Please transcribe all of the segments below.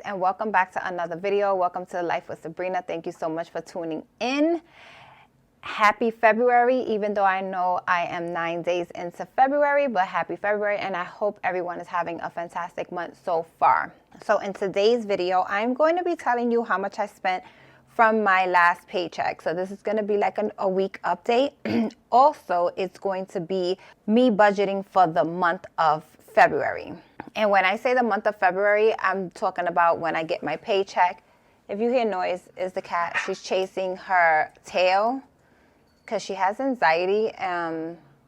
and welcome back to another video. Welcome to Life with Sabrina. Thank you so much for tuning in. Happy February, even though I know I am 9 days into February, but happy February, and I hope everyone is having a fantastic month so far. So in today's video, I'm going to be telling you how much I spent from my last paycheck. So this is going to be like a week update. Also, it's going to be me budgeting for the month of February. And when I say the month of February, I'm talking about when I get my paycheck. If you hear noise, it's the cat. She's chasing her tail because she has anxiety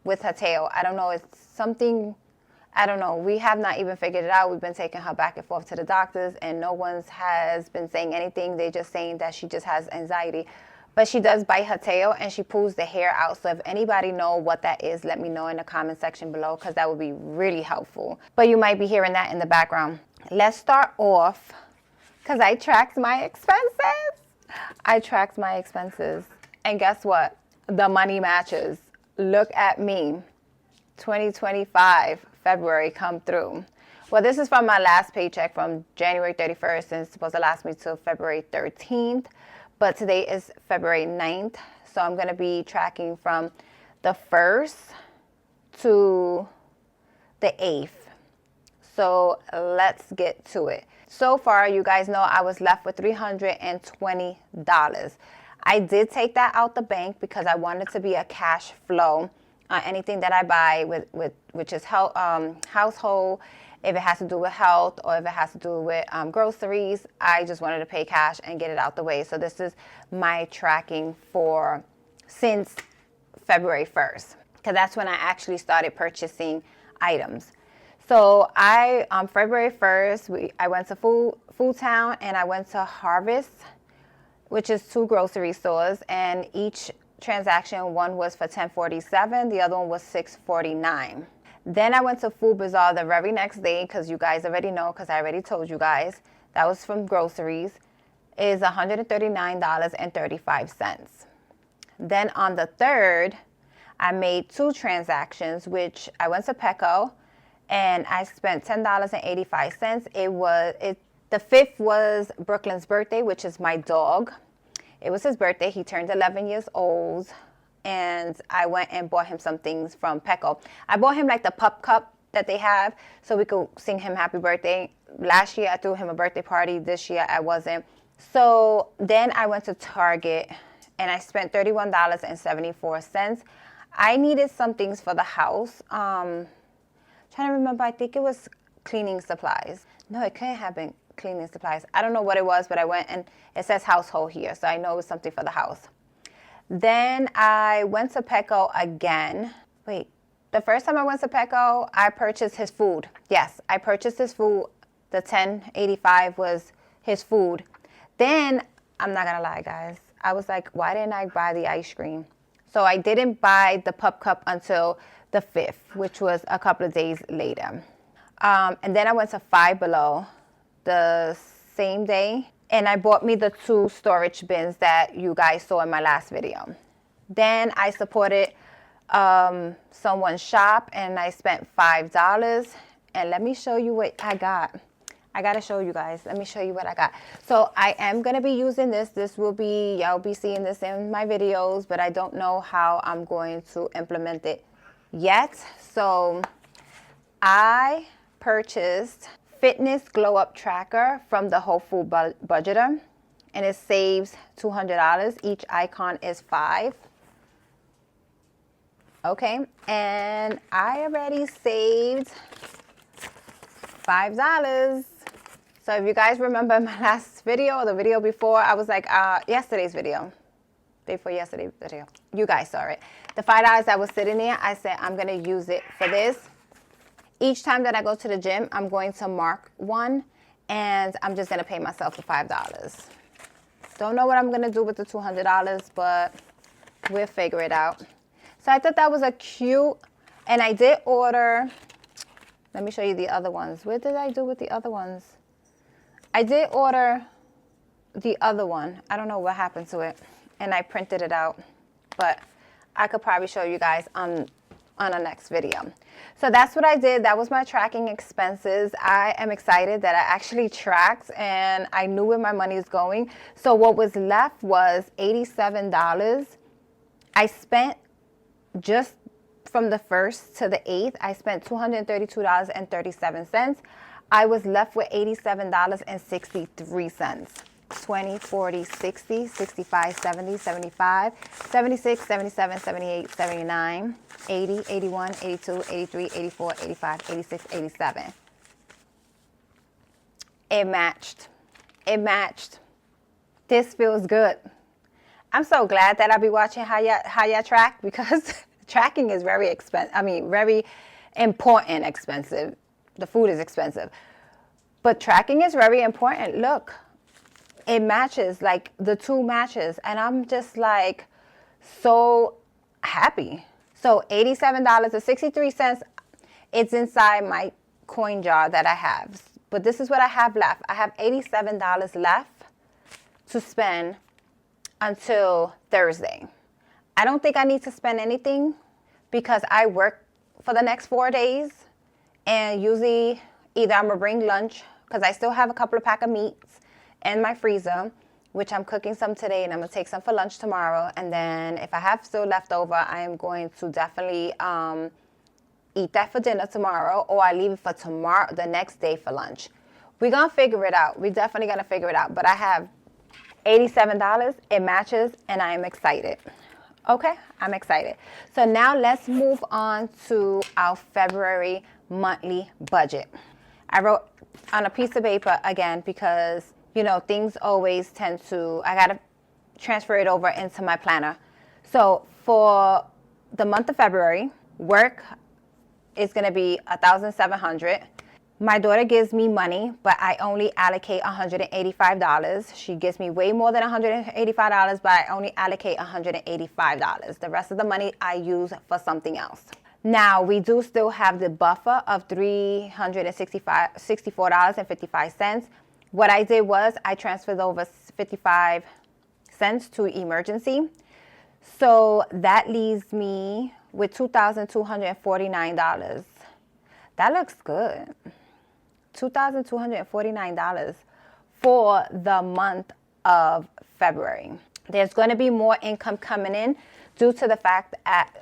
with her tail. I don't know. It's something, I don't know. We have not even figured it out. We've been taking her back and forth to the doctors, and no one has been saying anything. They're just saying that she just has anxiety. But she does bite her tail, and she pulls the hair out. So if anybody know what that is, let me know in the comment section below, because that would be really helpful. But you might be hearing that in the background. Let's start off, because I tracked my expenses. And guess what? The money matches. Look at me. 2025, February come through. Well, this is from my last paycheck from January 31st, and it's supposed to last me till February 13th. But today is February 9th, so I'm going to be tracking from the 1st to the 8th. So let's get to it. So far, you guys know I was left with $320. I did take that out the bank because I wanted to be a cash flow. Anything that I buy which is household, if it has to do with health or if it has to do with groceries, I just wanted to pay cash and get it out the way. So this is my tracking for since February 1st, because that's when I actually started purchasing items. So on February 1st, I went to Food Town and I went to Harvest, which is 2 grocery stores, and each transaction, one was for $10.47, the other one was $6.49. Then I went to Food Bazaar the very next day, because you guys already know, because I already told you guys, that was from groceries, is $139.35. Then on the 3rd, I made 2 transactions, which I went to Petco, and I spent $10.85. The 5th was Brooklyn's birthday, which is my dog. It was his birthday. He turned 11 years old. And I went and bought him some things from Petco. I bought him like the pup cup that they have so we could sing him happy birthday. Last year I threw him a birthday party. This year I wasn't. So then I went to Target and I spent $31.74. I needed some things for the house. Trying to remember, I think it was cleaning supplies. No, it couldn't have been cleaning supplies. I don't know what it was, but I went and it says household here, so I know it was something for the house. Then I went to Petco again. Wait, the first time I went to Petco, I purchased his food. Yes, I purchased his food. The $10.85 was his food. Then, I'm not gonna lie, guys. I was like, why didn't I buy the ice cream? So I didn't buy the pup cup until the 5th, which was a couple of days later. And then I went to Five Below the same day. And I bought me the 2 storage bins that you guys saw in my last video. Then I supported someone's shop and I spent $5. And let me show you what I got. I got to show you guys. Let me show you what I got. So I am going to be using this. This will be, y'all be seeing this in my videos, but I don't know how I'm going to implement it yet. So I purchased Fitness Glow Up Tracker from the Whole Food Budgeter, and it saves $200. Each icon is 5. Okay, and I already saved $5. So if you guys remember my last video or the video before, I was like, yesterday's video, day before yesterday's video, you guys saw it. The $5 that was sitting there, I said I'm gonna use it for this. Each time that I go to the gym, I'm going to mark one, and I'm just going to pay myself the $5. Don't know what I'm going to do with the $200, but we'll figure it out. So I thought that was a cute, and I did order, let me show you the other ones. What did I do with the other ones? I did order the other one. I don't know what happened to it, and I printed it out, but I could probably show you guys on on the next video. So that's what I did. That was my tracking expenses. I am excited that I actually tracked and I knew where my money is going. So what was left was $87. I spent just from the 1st to the 8th, I spent $232.37. I was left with $87.63. 20, 40, 60, 65, 70, 75, 76, 77, 78, 79, 80, 81, 82, 83, 84, 85, 86, 87. It matched. It matched. This feels good. I'm so glad that I'll be watching how y'all track, because tracking is very expensive. I mean, very important expensive. The food is expensive. But tracking is very important. Look. It matches, like the two matches, and I'm just like so happy. So $87.63, it's inside my coin jar that I have. But this is what I have left. I have $87 left to spend until Thursday. I don't think I need to spend anything because I work for the next 4 days, and usually either I'm gonna bring lunch because I still have a couple of pack of meats in my freezer, which I'm cooking some today, and I'm gonna take some for lunch tomorrow. And then if I have still left over, I am going to definitely eat that for dinner tomorrow, or I leave it for tomorrow, the next day for lunch. We're gonna figure it out. We're definitely gonna figure it out. But I have $87, it matches, and I am excited. Okay, I'm excited. So now let's move on to our February monthly budget. I wrote on a piece of paper again because you know, things always tend to, I got to transfer it over into my planner. So for the month of February, work is going to be $1,700. My daughter gives me money, but I only allocate $185. She gives me way more than $185, but I only allocate $185. The rest of the money I use for something else. Now, we do still have the buffer of $364.55. What I did was I transferred over 55 cents to emergency. So that leaves me with $2,249. That looks good. $2,249 for the month of February. There's going to be more income coming in due to the fact that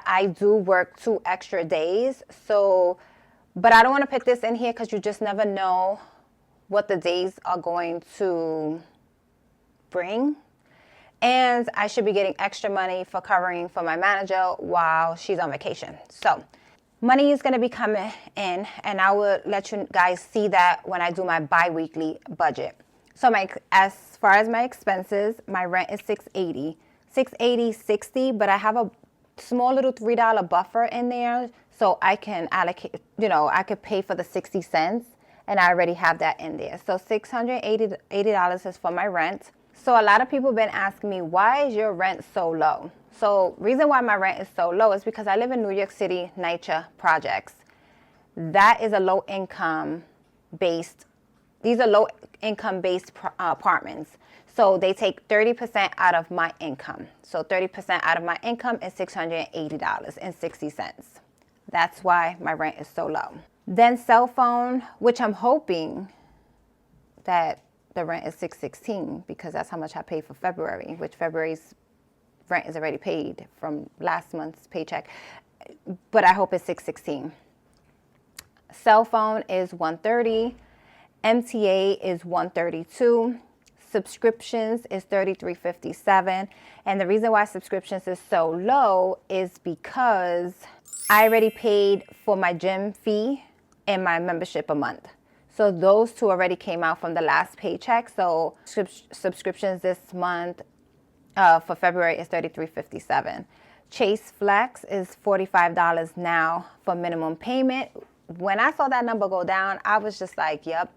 I do work 2 extra days. So but I don't want to put this in here because you just never know what the days are going to bring. And I should be getting extra money for covering for my manager while she's on vacation. So money is going to be coming in, and I will let you guys see that when I do my bi-weekly budget. So as far as my expenses, my rent is $680, $60, but I have a small little $3 buffer in there. So I can allocate, I could pay for the 60 cents, and I already have that in there. So $680 is for my rent. So a lot of people have been asking me, why is your rent so low? So reason why my rent is so low is because I live in New York City, NYCHA projects. That is a low income based, these are low income based apartments. So they take 30% out of my income. So 30% out of my income is $680.60. That's why my rent is so low. Then cell phone, which I'm hoping that the rent is $616 because that's how much I paid for February, which February's rent is already paid from last month's paycheck. But I hope it's $616. Cell phone is $130. MTA is $132. Subscriptions is $33.57. And the reason why subscriptions is so low is because I already paid for my gym fee and my membership a month. So those two already came out from the last paycheck. So subscriptions this month for February is $33.57. Chase Flex is $45 now for minimum payment. When I saw that number go down, I was just like, yep,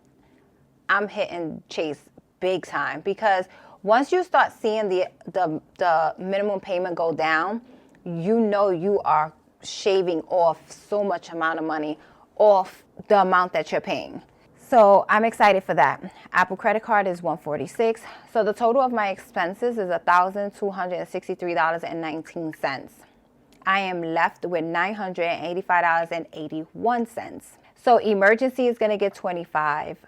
I'm hitting Chase big time, because once you start seeing the minimum payment go down, you know you are shaving off so much amount of money off the amount that you're paying. So I'm excited for that. Apple credit card is $146. So the total of my expenses is $1,263.19. I am left with $985.81. So emergency is going to get 25.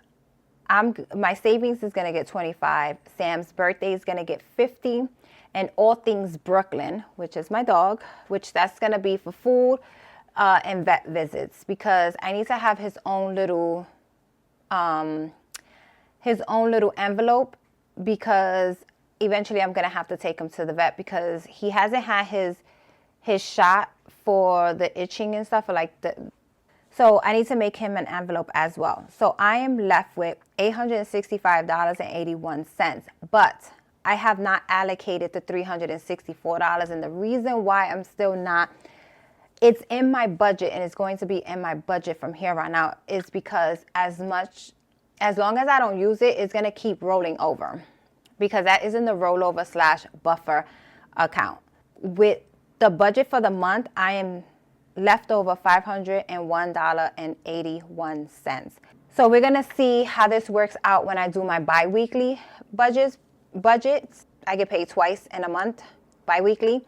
My savings is going to get 25. Sam's birthday is going to get 50. And all things Brooklyn, which is my dog, which that's going to be for food and vet visits, because I need to have his own little envelope, because eventually I'm going to have to take him to the vet because he hasn't had his shot for the itching and stuff, so I need to make him an envelope as well. So I am left with $865.81, but I have not allocated the $364. And the reason why I'm still not, it's in my budget and it's going to be in my budget from here on out, is because as long as I don't use it, it's going to keep rolling over, because that is in the rollover / buffer account. With the budget for the month, I am left over $501.81. So we're going to see how this works out when I do my bi-weekly budgets. I get paid twice in a month, bi-weekly.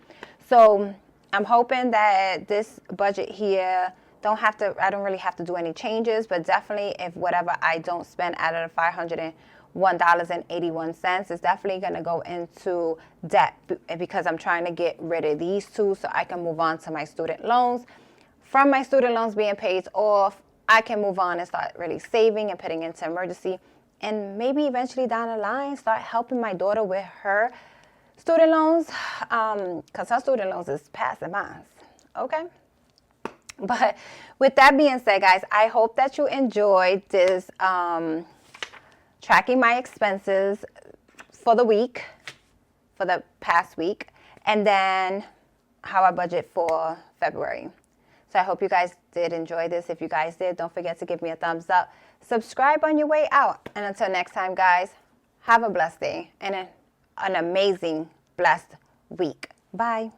So I'm hoping that this budget here, I don't really have to do any changes, but definitely if whatever I don't spend out of the $501.81 is definitely going to go into debt, because I'm trying to get rid of these two so I can move on to my student loans. From my student loans being paid off, I can move on and start really saving and putting into emergency, and maybe eventually down the line start helping my daughter with her student loans, because her student loans is passing mine. Okay? But with that being said, guys, I hope that you enjoyed this tracking my expenses for the week, for the past week, and then how I budget for February. So I hope you guys did enjoy this. If you guys did, don't forget to give me a thumbs up. Subscribe on your way out. And until next time, guys, have a blessed day and an amazing, blessed week. Bye.